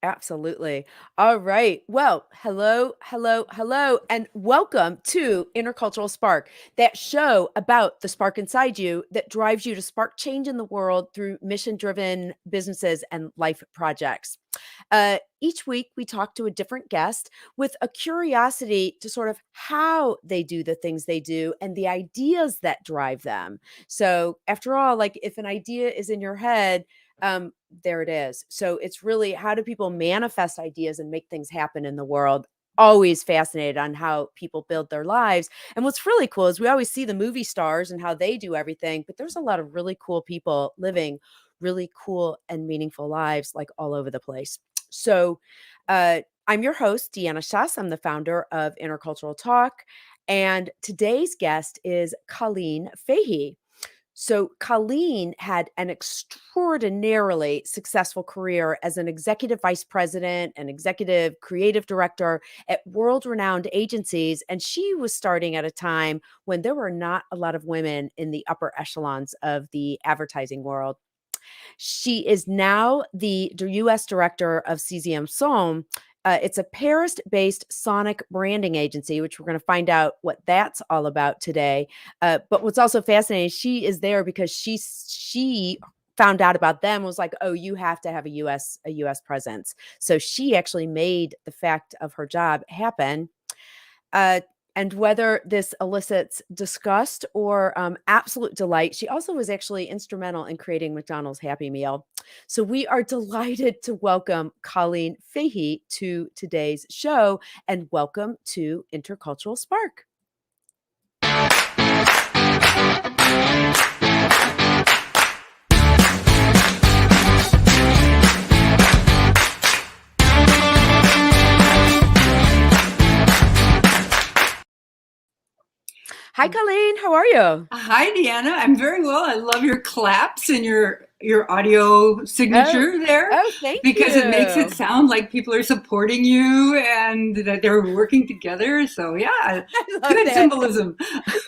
Absolutely. All right. Well, hello, hello, hello, and welcome to Intercultural Spark, that show about the spark inside you that drives you to spark change in the world through mission driven businesses and life projects. Each week, we talk to a different guest with a curiosity to sort of how they do the things they do and the ideas that drive them. So, after all, like if an idea is in your head, there it is. So it's really, how do people manifest ideas and make things happen in the world? Always fascinated on how people build their lives. And what's really cool is we always see the movie stars and how they do everything, but there's a lot of really cool people living really cool and meaningful lives like all over the place. So I'm your host, Deanna Schass. I'm the founder of Intercultural Talk. And today's guest is Colleen Fahey. So Colleen had an extraordinarily successful career as an executive vice president and executive creative director at world-renowned agencies. And she was starting at a time when there were not a lot of women in the upper echelons of the advertising world. She is now the U.S. director of Sixième Son. It's a Paris-based sonic branding agency, which we're going to find out what that's all about today. But what's also fascinating, she is there because she found out about them and was like, oh, you have to have a U.S. presence. So she actually made the fact of her job happen. And whether this elicits disgust or absolute delight, she also was actually instrumental in creating McDonald's Happy Meal. So we are delighted to welcome Colleen Fahey to today's show, and welcome to Intercultural Spark. Hi, Colleen. How are you? Hi, Deanna. I'm very well. I love your claps and your audio signature there. Oh, thank because you. It makes it sound like people are supporting you and that they're working together. So yeah, good that. Symbolism.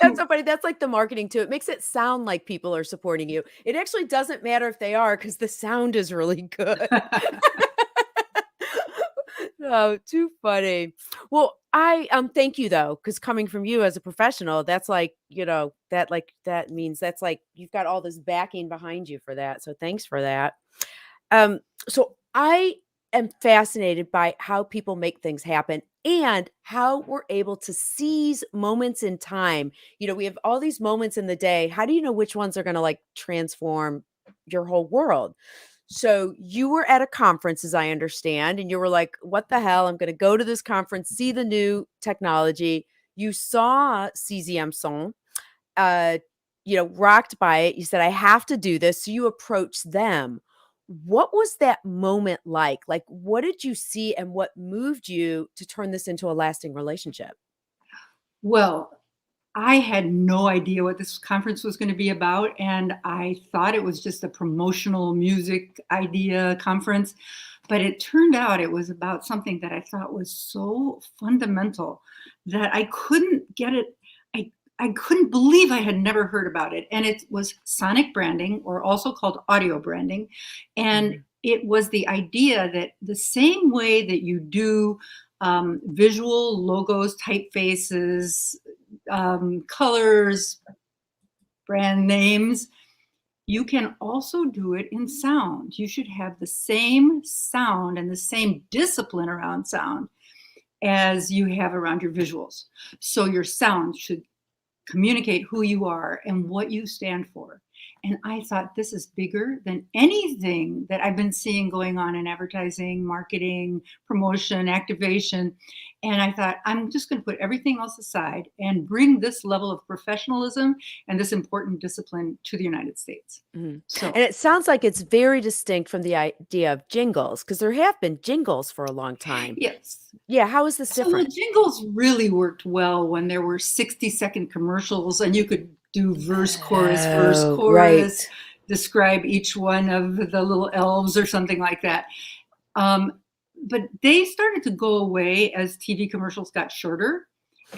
That's so funny. That's like the marketing too. It makes it sound like people are supporting you. It actually doesn't matter if they are, because the sound is really good. Oh, too funny. Well, I thank you though, because coming from you as a professional, that's like, that means that's like you've got all this backing behind you for that. So thanks for that. So I am fascinated by how people make things happen and how we're able to seize moments in time. We have all these moments in the day. How do you know which ones are going to like transform your whole world? So you were at a conference, as I understand, and you were like, what the hell? I'm going to go to this conference, see the new technology. You saw Sixième Son, rocked by it. You said, I have to do this. So you approached them. What was that moment like? Like, what did you see and what moved you to turn this into a lasting relationship? Well, I had no idea what this conference was going to be about, and I thought it was just a promotional music idea conference, but it turned out it was about something that I thought was so fundamental that I couldn't get it. I couldn't believe I had never heard about it, and it was sonic branding, or also called audio branding, and it was the idea that the same way that you do visual logos, typefaces, colors, brand names, you can also do it in sound. You should have the same sound and the same discipline around sound as you have around your visuals. So your sound should communicate who you are and what you stand for. And I thought, this is bigger than anything that I've been seeing going on in advertising, marketing, promotion, activation. And I thought, I'm just going to put everything else aside and bring this level of professionalism and this important discipline to the United States. Mm-hmm. And it sounds like it's very distinct from the idea of jingles, because there have been jingles for a long time. Yes. Yeah. How is this different? So the jingles really worked well when there were 60-second commercials and you could do verse, chorus, right. describe each one of the little elves or something like that. But they started to go away as TV commercials got shorter.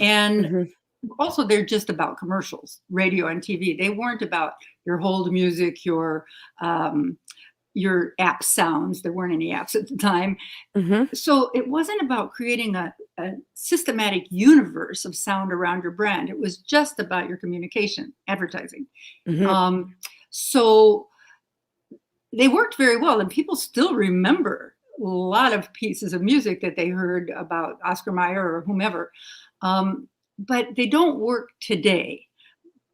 And also, they're just about commercials, radio and TV. They weren't about your hold music, your your app sounds. There weren't any apps at the time. Mhm. So it wasn't about creating a systematic universe of sound around your brand. It was just about your communication, advertising. Mhm. So they worked very well, and people still remember a lot of pieces of music that they heard about Oscar Mayer or whomever. But they don't work today.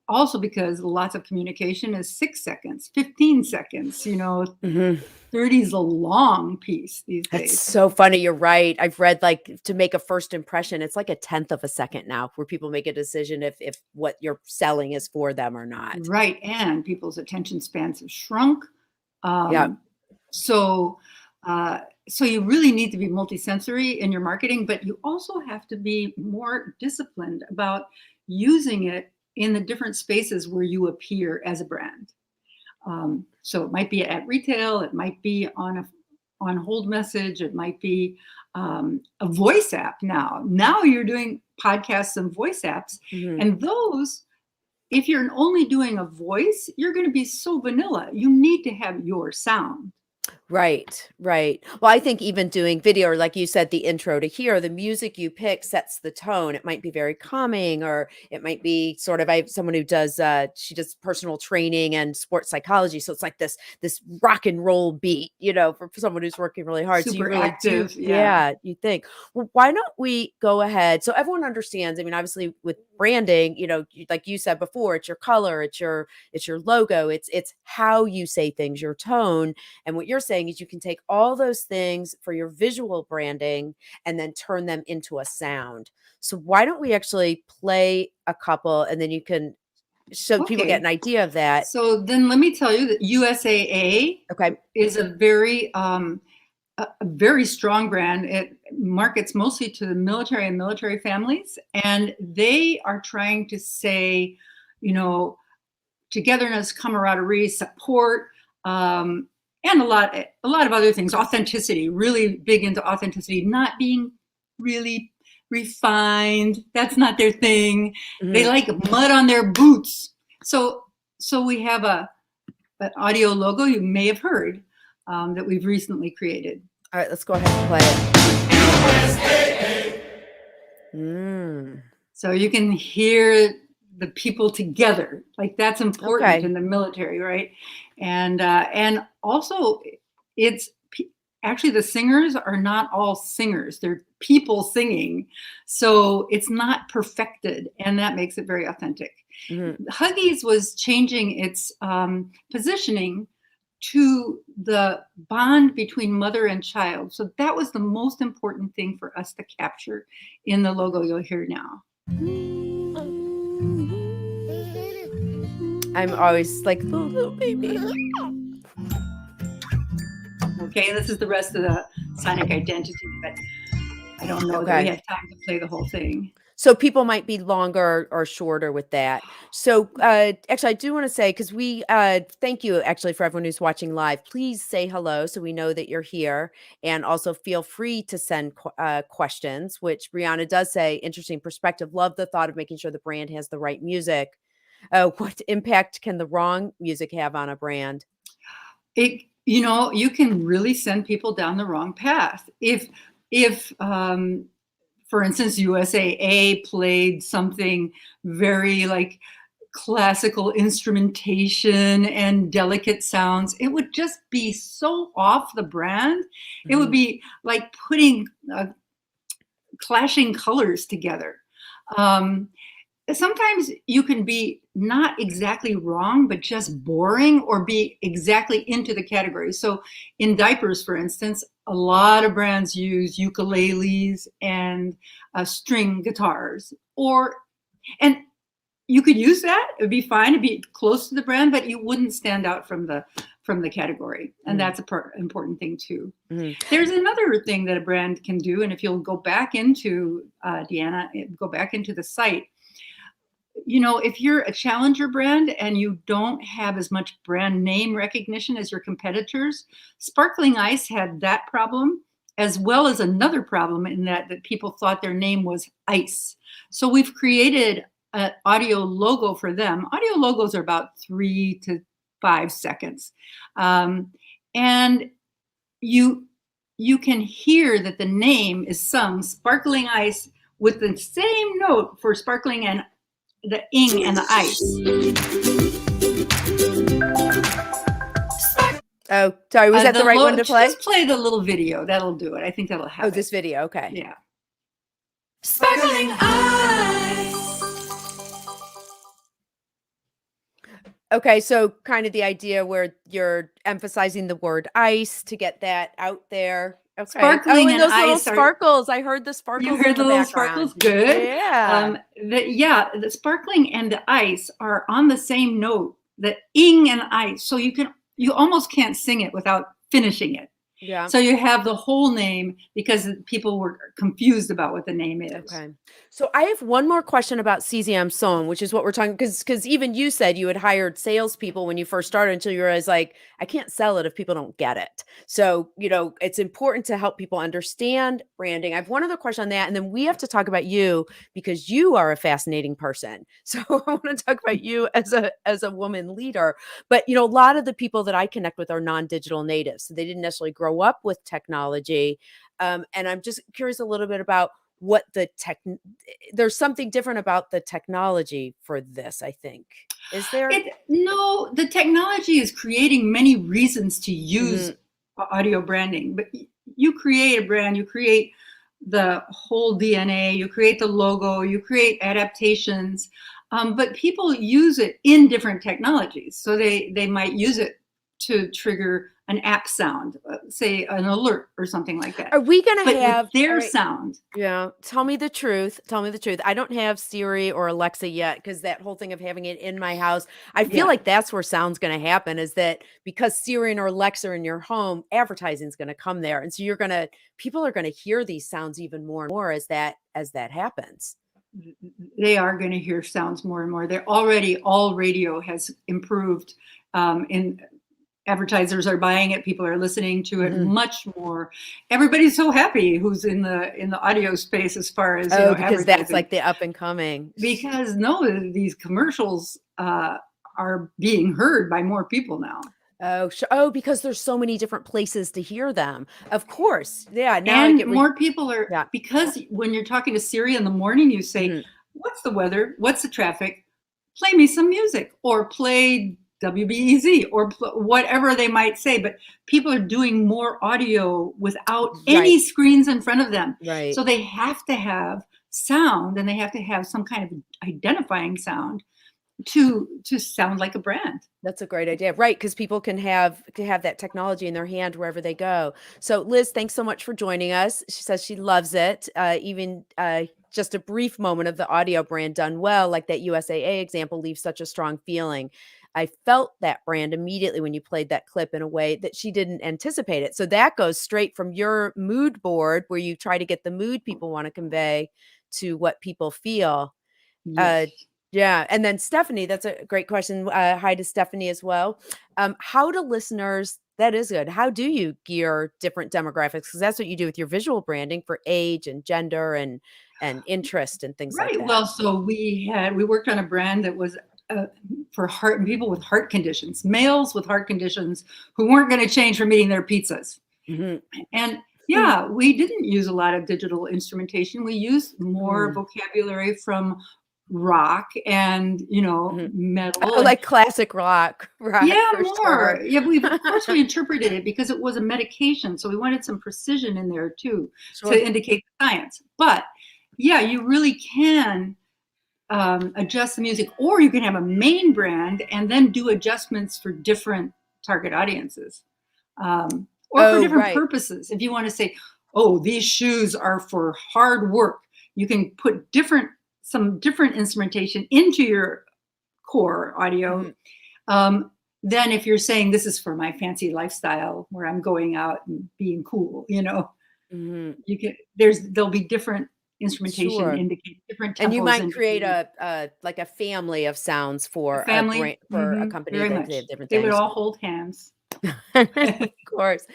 Also because lots of communication is 6 seconds, 15 seconds, Mhm. 30 is a long piece these That's days. so funny, you're right. I've read, like, to make a first impression, it's like a tenth of a second now where people make a decision if what you're selling is for them or not. Right, and people's attention spans have shrunk. Yeah. Um, so, so you really need to be multisensory in your marketing, but you also have to be more disciplined about using it in the different spaces where you appear as a brand. So it might be at retail, it might be on a on hold message, it might be a voice app now. Now you're doing podcasts and voice apps, Mhm. and those, if you're only doing a voice, you're going to be so vanilla. You need to have your sound. Right, right. Well, I think even doing video, or like you said, the intro to here, the music you pick sets the tone. It might be very calming, or it might be sort of, I have someone who does she does personal training and sports psychology. So it's like this rock and roll beat, for someone who's working really hard. So you Super really do, active, yeah. yeah, you think. Well, why don't we go ahead? So everyone understands. I mean, obviously with branding, like you said before, it's your color, it's your logo, it's how you say things, your tone. And what you're saying is you can take all those things for your visual branding and then turn them into a sound. So why don't we actually play a couple, and then you can so people get Okay. an idea of that. So then let me tell you that USAA Okay. is a very strong brand. It markets mostly to the military and military families, and they are trying to say, you know, togetherness, camaraderie, support, and a lot of other things. Authenticity, really big into authenticity, not being really refined. That's not their thing. They Mhm. like mud on their boots. So we have an audio logo you may have heard that we've recently created. All right, let's go ahead and play it. Mm. So you can hear the people together. Like that's important Okay. in the military, right? And also, it's actually the singers are not all singers; they're people singing. So it's not perfected, and that makes it very authentic. Mhm. Huggies was changing its positioning to the bond between mother and child. So that was the most important thing for us to capture in the logo you'll hear now. I'm always like, little baby. Okay, this is the rest of the sonic identity, but I don't know that we Okay. have time to play the whole thing. So people might be longer or shorter with that. So, actually, I do want to say, because thank you actually for everyone who's watching live. Please say hello so we know that you're here, and also feel free to send questions. Which Brianna does say, interesting perspective. Love the thought of making sure the brand has the right music. What impact can the wrong music have on a brand? You can really send people down the wrong path if for instance, USAA played something very like classical instrumentation and delicate sounds. It would just be so off the brand. It would Mhm. be like putting clashing colors together. Um, Sometimes you can be not exactly wrong, but just boring or be exactly into the category. So in diapers, for instance, a lot of brands use ukuleles and string guitars, and you could use that. It would be fine to be close to the brand, but you wouldn't stand out from the category. And Mhm. that's a important thing too. Mhm. There's another thing that a brand can do. And if you'll go back into, Deanna, go back into the site, if you're a challenger brand and you don't have as much brand name recognition as your competitors, Sparkling Ice had that problem, as well as another problem in that people thought their name was Ice. So we've created an audio logo for them. Audio logos are about 3 to 5 seconds. Um, and you can hear that the name is sung sparkling ice with the same note for sparkling and the ing and the ice. Oh, sorry. Was that the right one to play? Just play the little video. That'll do it. I think that'll have Oh, this video. Okay. Yeah. Sparkling ice. Okay, so kind of the idea where you're emphasizing the word ice to get that out there. Okay. Sparkling and and those little ice are- sparkles. I heard the sparkles. You heard in the little sparkles? Good. Yeah. The sparkling and the ice are on the same note, the ing and ice. So you almost can't sing it without finishing it. Yeah. So you have the whole name because people were confused about what the name is. Okay. So I have one more question about Sixième Son, which is what we're talking, because even you said you had hired salespeople when you first started until you realized, like, I can't sell it if people don't get it. So, it's important to help people understand branding. I have one other question on that, and then we have to talk about you because you are a fascinating person. So I want to talk about you as a woman leader. But, a lot of the people that I connect with are non-digital natives. So they didn't necessarily grow up with technology. And I'm just curious a little bit about what there's something different about the technology for this, I think. Is there? No, the technology is creating many reasons to use audio branding, but you create a brand, you create the whole DNA, you create the logo, you create adaptations, but people use it in different technologies. So they might use it to trigger an app sound, say an alert or something like that. Are we going to have their sound? Yeah. Tell me the truth. Tell me the truth. I don't have Siri or Alexa yet because that whole thing of having it in my house, I feel like that's where sound's going to happen, is that because Siri or Alexa are in your home, advertising is going to come there. And so people are going to hear these sounds even more and more as that happens. They are going to hear sounds more and more. All radio has improved in advertisers are buying it. People are listening to it much more. Everybody's so happy who's in the audio space as far as because that's like the up and coming. Because these commercials are being heard by more people now. Because there's so many different places to hear them. Of course, yeah. Now and more people are because when you're talking to Siri in the morning, you say, "What's the weather? What's the traffic? Play me some music," or play WBEZ or whatever they might say, but people are doing more audio without any screens in front of them. Right. So they have to have sound, and they have to have some kind of identifying sound to sound like a brand. That's a great idea. Right. Because people can have that technology in their hand wherever they go. So Liz, thanks so much for joining us. She says she loves it. Even just a brief moment of the audio brand done well, like that USAA example, leaves such a strong feeling. I felt that brand immediately when you played that clip in a way that she didn't anticipate it. So that goes straight from your mood board where you try to get the mood people want to convey to what people feel. Yes. Yeah. And then Stephanie, that's a great question. Hi to Stephanie as well. How do listeners, that is good. How do you gear different demographics? Because that's what you do with your visual branding for age and gender and interest and things like that. Well, so we worked on a brand that was for people with heart conditions, males with heart conditions who weren't going to change from eating their pizzas. And we didn't use a lot of digital instrumentation. We used more vocabulary from rock and metal, like classic rock. Yeah, more. Sure. Yeah, of course we interpreted it because it was a medication, so we wanted some precision in there too to indicate the science. But you really can adjust the music, or you can have a main brand and then do adjustments for different target audiences, or for different purposes. If you want to say, "Oh, these shoes are for hard work," you can put some different instrumentation into your core audio. Then if you're saying this is for my fancy lifestyle where I'm going out and being cool, you can, there'll be different instrumentation indicate different tempos. And you might create a family of sounds for a company that they have different things. They would all hold hands. Of course.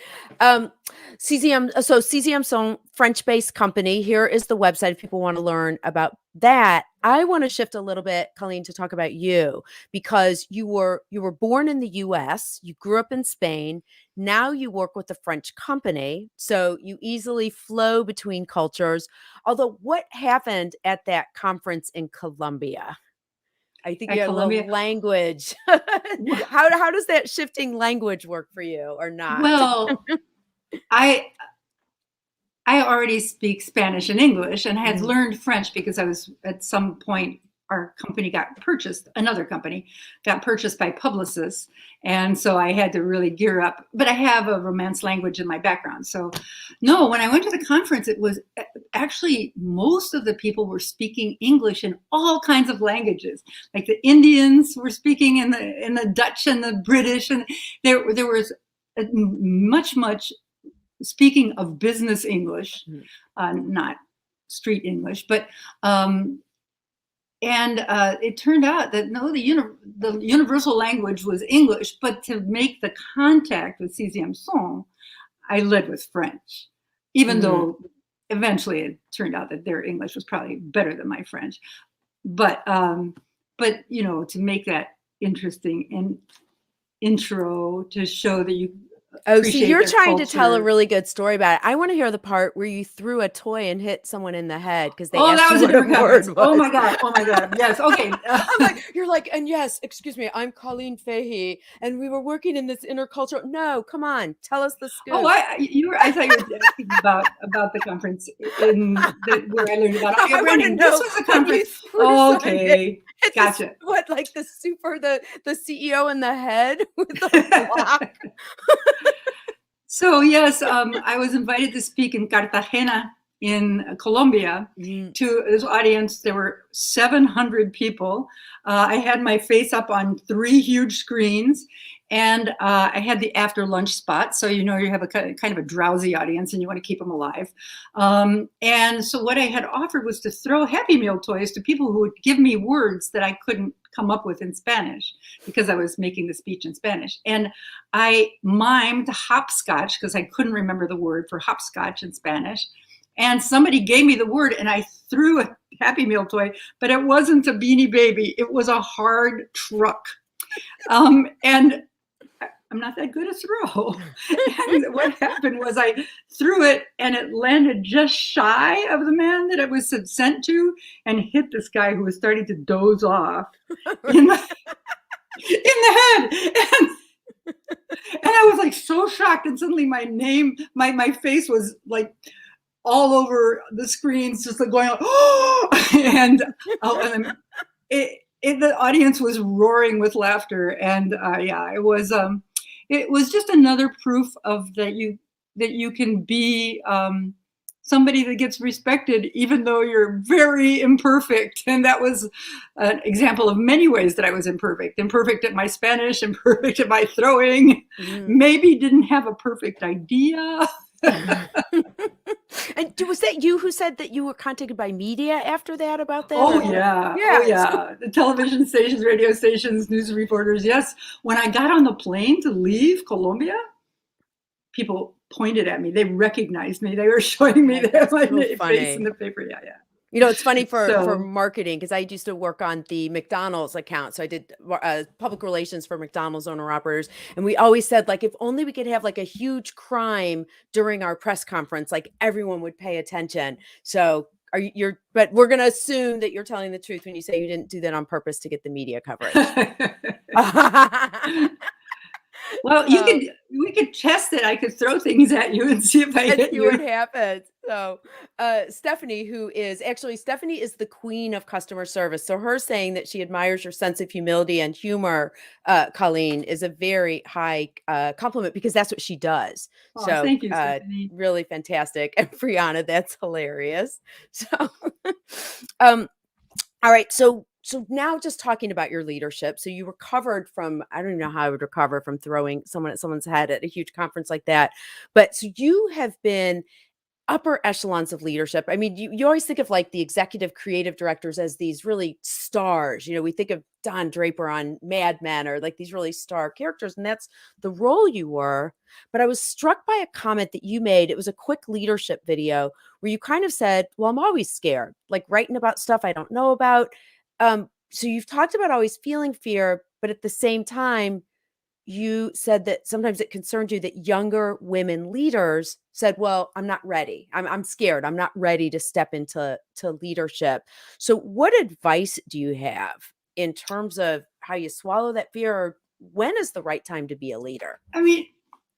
Sixième Son, French-based company. Here is the website if people want to learn about that. I want to shift a little bit, Colleen, to talk about you because you were born in the US, you grew up in Spain, now you work with a French company, so you easily flow between cultures. Although what happened at that conference in Colombia? I think you At had a little Columbia. language. How does that shifting language work for you or not? Well, I already speak Spanish and English and had learned French because I was at some point our company got purchased, another company got purchased by Publicis. And so I had to really gear up, but I have a Romance language in my background. So no, when I went to the conference, it was actually most of the people were speaking English in all kinds of languages. Like the Indians were speaking in the Dutch and the British. And there was much speaking of business English, not street English, but it turned out that no, the universal language was English, but to make the contact with Sixième Son, I led with French, even though eventually it turned out that their English was probably better than my French. But you know, to make that interesting and intro to show that you Oh, see, you're trying to tell a culture. really good story about it. I want to hear the part where you threw a toy and hit someone in the head because they Oh, asked that you was a what different word conference. was. Oh my God. Yes. Okay. I'm like, you're like, and yes, excuse me, I'm Colleen Fahey, and we were working in this intercultural. No, come on, tell us the scoop. Oh, I thought you were asking about the conference where I learned about audio branding. This was a conference. Okay, gotcha. What, like the CEO in the head with the block? So yes, I was invited to speak in Cartagena in Colombia to this audience. There were 700 people. I had my face up on 3 huge screens, and I had the after lunch spot. So you know you have a kind of a drowsy audience, and you want to keep them alive. And so what I had offered was to throw Happy Meal toys to people who would give me words that I couldn't come up with in Spanish because I was making the speech in Spanish. And I mimed hopscotch because I couldn't remember the word for hopscotch in Spanish. And somebody gave me the word and I threw a Happy Meal toy, but it wasn't a Beanie Baby. It was a hard truck. And I'm not that good at throw. And what happened was I threw it and it landed just shy of the man that it was sent to and hit this guy who was starting to doze off in the head. And I was like so shocked, and suddenly my face was like all over the screens, just like going, oh, and the audience was roaring with laughter, and yeah, it was just another proof of that you can be somebody that gets respected even though you're very imperfect. And that was an example of many ways that I was imperfect at my Spanish, imperfect at my throwing, maybe didn't have a perfect idea. And was that you who said that you were contacted by media after that about that? Oh yeah. Yeah. Oh yeah. The television stations, radio stations, news reporters. Yes. When I got on the plane to leave Colombia, people pointed at me. They recognized me. They were showing me my face in the paper. Yeah, yeah. You know, it's funny for marketing because I used to work on the McDonald's account. So I did public relations for McDonald's owner operators. And we always said, like, if only we could have like a huge crime during our press conference, like everyone would pay attention. So but we're going to assume that you're telling the truth when you say you didn't do that on purpose to get the media coverage. Well, we could test it. I could throw things at you and see if I hit you. What happens. So Stephanie is the queen of customer service. So her saying that she admires your sense of humility and humor, Colleen, is a very high compliment because that's what she does. Oh, so thank you, Stephanie. Really fantastic. And Brianna, that's hilarious. So all right. So now just talking about your leadership. So you recovered from, I don't even know how I would recover from throwing someone at someone's head at a huge conference like that. But so you have been upper echelons of leadership. I mean, you always think of like the executive creative directors as these really stars. We think of Don Draper on Mad Men or like these really star characters, and that's the role you were. But I was struck by a comment that you made. It was a quick leadership video where you kind of said, well, I'm always scared, like writing about stuff I don't know about. So you've talked about always feeling fear, but at the same time, you said that sometimes it concerned you that younger women leaders said, well, I'm not ready. I'm scared. I'm not ready to step into leadership. So what advice do you have in terms of how you swallow that fear, or when is the right time to be a leader? I mean,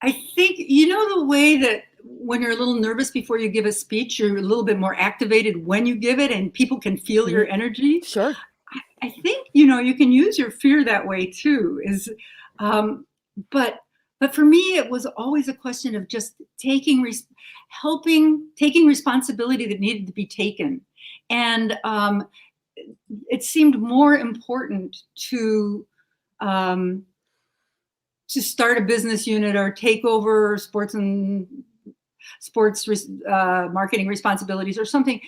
I think, the way that when you're a little nervous before you give a speech, you're a little bit more activated when you give it and people can feel your energy. Sure. I think, you can use your fear that way too, but for me, it was always a question of just taking responsibility that needed to be taken. And it seemed more important to start a business unit or take over sports marketing responsibilities or something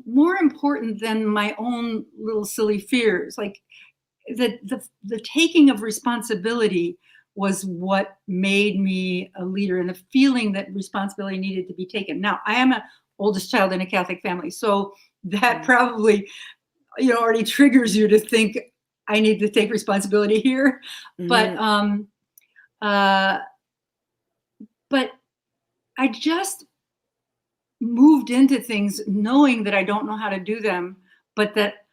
more important than my own little silly fears. Like the taking of responsibility was what made me a leader, and the feeling that responsibility needed to be taken. Now, I am an oldest child in a Catholic family, so that probably, already triggers you to think I need to take responsibility here. But I just moved into things knowing that I don't know how to do them, but that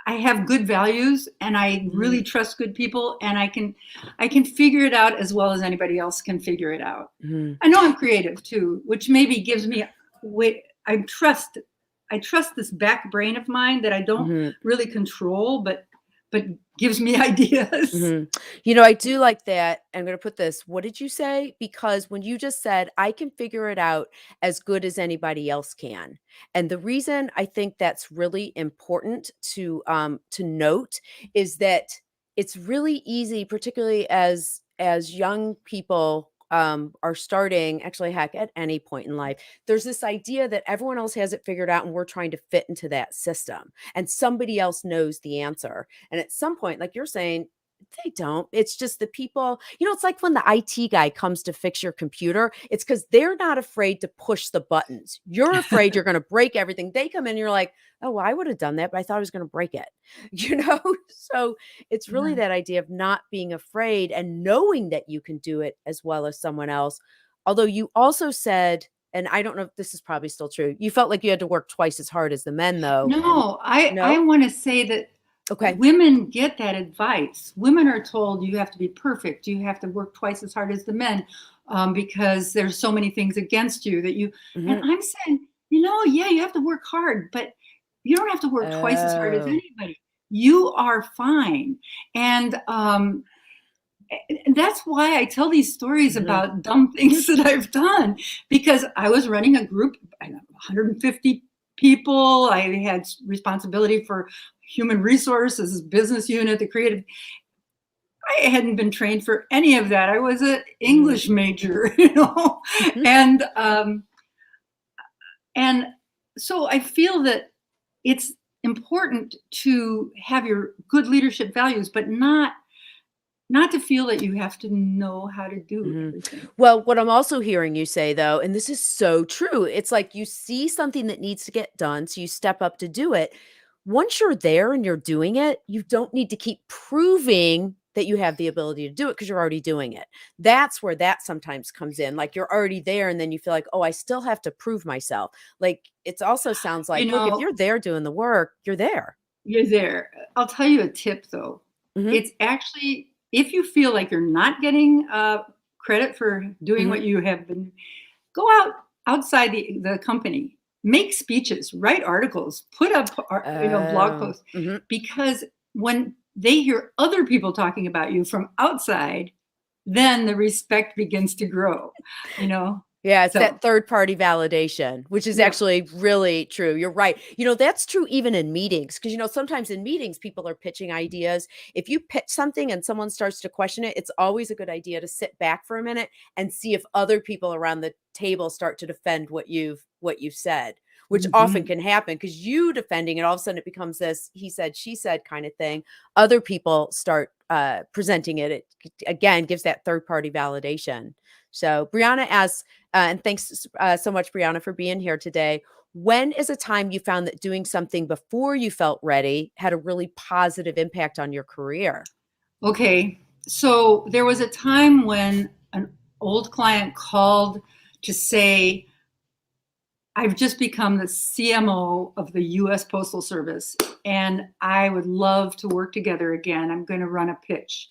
I have good values and I really trust good people, and I can figure it out as well as anybody else can figure it out. I know I'm creative too, which maybe gives me I trust this back brain of mine that I don't really control, but gives me ideas. I do like that. I'm going to put this. What did you say? Because when you just said, I can figure it out as good as anybody else can. And the reason I think that's really important to note is that it's really easy, particularly as young people are starting, actually, heck, at any point in life, there's this idea that everyone else has it figured out and we're trying to fit into that system and somebody else knows the answer. And at some point, like you're saying, they don't. It's just the people, it's like when the IT guy comes to fix your computer, it's because they're not afraid to push the buttons. You're afraid you're going to break everything. They come in and you're like, oh, well, I would have done that, but I thought I was going to break it. So it's really that idea of not being afraid and knowing that you can do it as well as someone else. Although you also said, and I don't know if this is probably still true, you felt like you had to work twice as hard as the men, though. No, I want to say that women get that advice. Women are told you have to be perfect. You have to work twice as hard as the men because there's so many things against you that you, and I'm saying, yeah, you have to work hard, but you don't have to work twice as hard as anybody. You are fine. And that's why I tell these stories about dumb things that I've done, because I was running a group, 150 people. I had responsibility for human resources, business unit, the creative. I hadn't been trained for any of that. I was an English major, and so I feel that it's important to have your good leadership values, but not to feel that you have to know how to do everything. Well, what I'm also hearing you say, though, and this is so true, it's like you see something that needs to get done, so you step up to do it. Once you're there and you're doing it, you don't need to keep proving that you have the ability to do it because you're already doing it. That's where that sometimes comes in. Like you're already there and then you feel like, oh, I still have to prove myself. Like it also sounds like, look, if you're there doing the work, you're there. You're there. I'll tell you a tip, though. It's actually, if you feel like you're not getting credit for doing what you have been, go outside the company. Make speeches, write articles, put up blog posts, because when they hear other people talking about you from outside, then the respect begins to grow. Yeah, it's So, that third party validation, which is yeah. actually really true. You're right. That's true even in meetings because, sometimes in meetings, people are pitching ideas. If you pitch something and someone starts to question it, it's always a good idea to sit back for a minute and see if other people around the table start to defend what you've said, which often Mhm. can happen because you defending it, all of a sudden it becomes this he said, she said kind of thing. Other people start presenting it. It again gives that third party validation. So Brianna asks, and thanks so much, Brianna, for being here today. When is a time you found that doing something before you felt ready had a really positive impact on your career? Okay. So there was a time when an old client called to say, I've just become the CMO of the US Postal Service, and I would love to work together again. I'm going to run a pitch.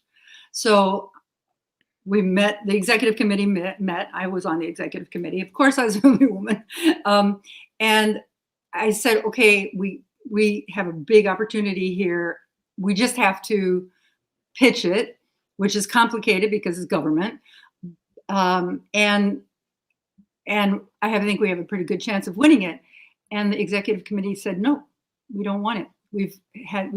So we met, the executive committee met. I was on the executive committee. Of course, I was the only woman. And I said, okay, we have a big opportunity here. We just have to pitch it, which is complicated because it's government. And I think we have a pretty good chance of winning it. And the executive committee said, no, we don't want it. We've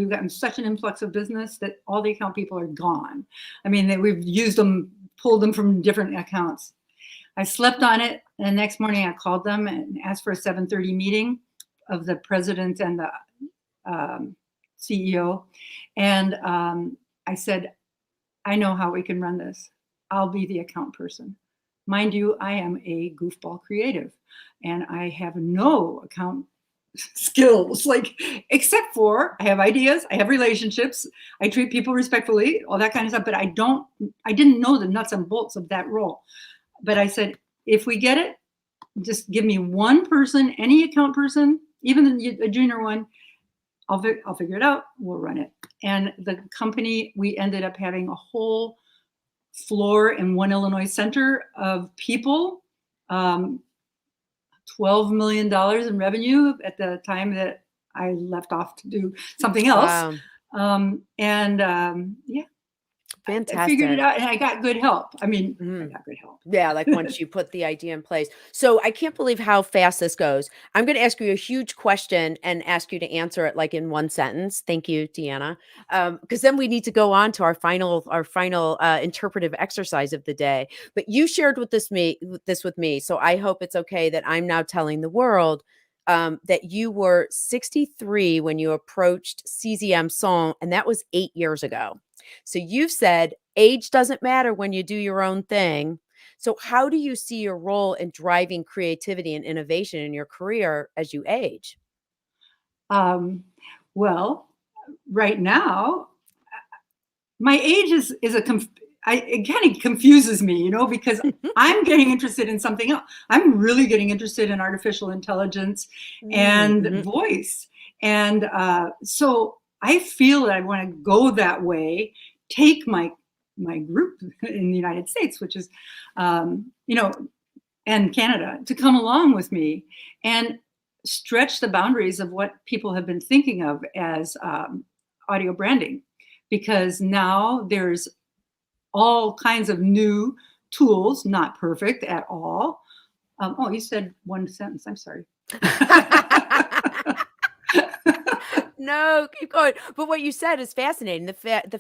gotten such an influx of business that all the account people are gone. I mean, we've used them, pulled them from different accounts. I slept on it, and the next morning I called them and asked for a 7:30 meeting of the president and the CEO. And I said, I know how we can run this. I'll be the account person. Mind you, I am a goofball creative and I have no account skills, except for I have ideas, I have relationships, I treat people respectfully, all that kind of stuff, but I didn't know the nuts and bolts of that role. But I said, if we get it, just give me one person, any account person, even a junior one, I'll figure it out, we'll run it. And the company, we ended up having a whole floor in one Illinois center of people, $12 million in revenue at the time that I left off to do something else. Wow. Yeah, I figured it Fantastic. out and I got good help. I mean, I Mhm. got good help. Yeah, like once you put the idea in place. So I can't believe how fast this goes. I'm going to ask you a huge question and ask you to answer it like in one sentence. Thank you, Deanna. Because then we need to go on to our final interpretive exercise of the day. But you shared this with me, so I hope it's okay that I'm now telling the world that you were 63 when you approached Sixième Son, and that was 8 years ago. So you've said age doesn't matter when you do your own thing. So, how do you see your role in driving creativity and innovation in your career as you age? Well, right now, my age is it kind of confuses me, because I'm getting interested in something else. I'm really getting interested in artificial intelligence and Mhm. voice. And so I feel that I want to go that way, take my group in the United States, which is, and Canada, to come along with me and stretch the boundaries of what people have been thinking of as audio branding, because now there's all kinds of new tools, not perfect at all. Oh, you said one sentence. I'm sorry. No, keep going. But what you said is fascinating. The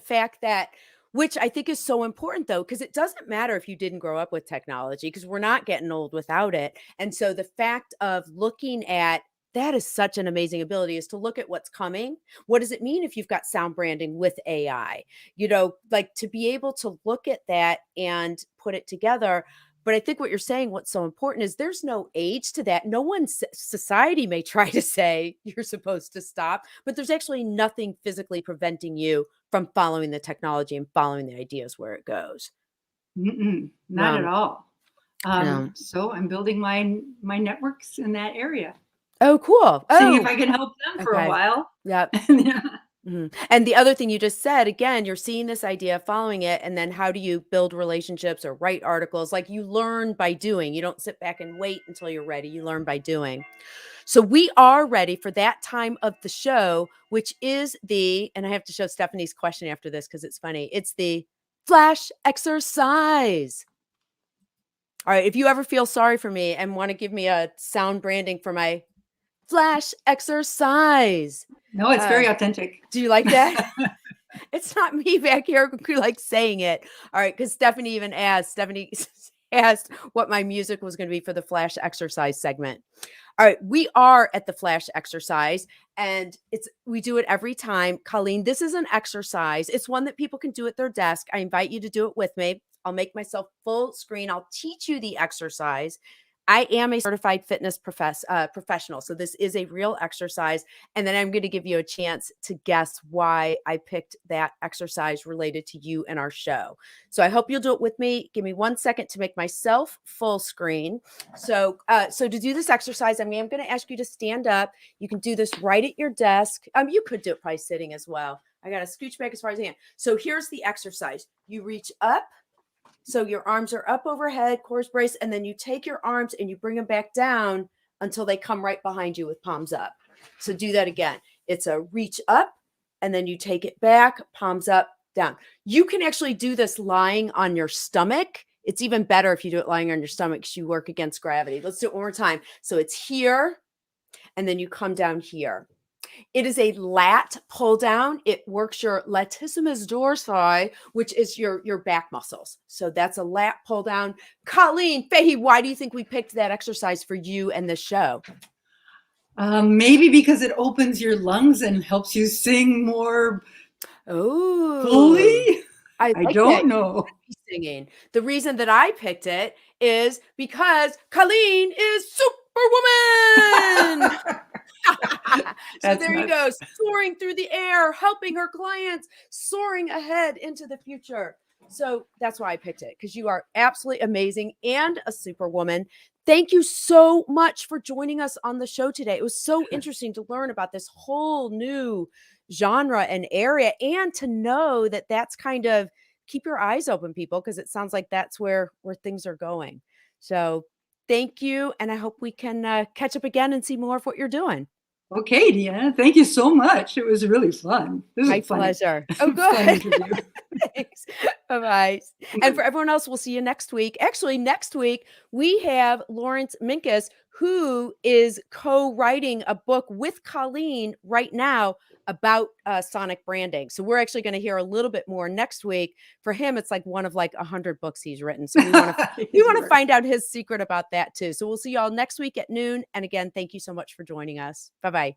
fact that which I think is so important though, because it doesn't matter if you didn't grow up with technology, because we're not getting old without it. And so the fact of looking at that is such an amazing ability is to look at what's coming. What does it mean if you've got sound branding with AI? Like to be able to look at that and put it together. But I think what you're saying, what's so important is there's no age to that. No one's society may try to say you're supposed to stop, but there's actually nothing physically preventing you from following the technology and following the ideas where it goes. Not at all. No. So I'm building my networks in that area, Oh, cool. seeing if Oh, I can help them for a okay. while. Yep. Yeah. Mhm. And the other thing you just said, again, you're seeing this idea, following it, and then how do you build relationships or write articles? Like you learn by doing. You don't sit back and wait until you're ready. You learn by doing. So we are ready for that time of the show, which is and I have to show Stephanie's question after this because it's funny. It's the flash exercise. All right. If you ever feel sorry for me and want to give me a sound branding for my flash exercise. No, it's very authentic. Do you like that? It's not me back here like saying it. All right. Because Stephanie even asked what my music was going to be for the flash exercise segment. All right, we are at the flash exercise, and we do it every time. Colleen, this is an exercise. It's one that people can do at their desk. I invite you to do it with me. I'll make myself full screen. I'll teach you the exercise. I am a certified fitness professional, so this is a real exercise. And then I'm going to give you a chance to guess why I picked that exercise related to you and our show. So I hope you'll do it with me. Give me 1 second to make myself full screen. So to do this exercise, I'm going to ask you to stand up. You can do this right at your desk. You could do it probably sitting as well. I got to scooch back as far as I can. So here's the exercise. You reach up. So your arms are up overhead, core brace, and then you take your arms and you bring them back down until they come right behind you with palms up. So do that again. It's a reach up, and then you take it back, palms up, down. You can actually do this lying on your stomach. It's even better if you do it lying on your stomach because you work against gravity. Let's do it one more time. So it's here, and then you come down here. It is a lat pull down. It works your latissimus dorsi, which is your back muscles. So that's a lat pull down. Colleen Fahey, why do you think we picked that exercise for you and this show? Maybe because it opens your lungs and helps you sing more fully. I don't know. Singing. The reason that I picked it is because Colleen is Superwoman. So there you go, soaring through the air, helping her clients, soaring ahead into the future. So that's why I picked it, because you are absolutely amazing and a superwoman. Thank you so much for joining us on the show today. It was so interesting to learn about this whole new genre and area, and to know that that's kind of, keep your eyes open, people, because it sounds like that's where things are going. So thank you. And I hope we can catch up again and see more of what you're doing. Okay, Deanna, thank you so much. It was really fun. My pleasure. Oh, good. Thanks. Bye-bye. And for everyone else, we'll see you next week. Actually, next week, we have Lawrence Minkus, who is co-writing a book with Colleen right now about sonic branding. So we're actually going to hear a little bit more next week. For him, it's like one of 100 books he's written. So we want to find out his secret about that too. So we'll see y'all next week at noon. And again, thank you so much for joining us. Bye-bye.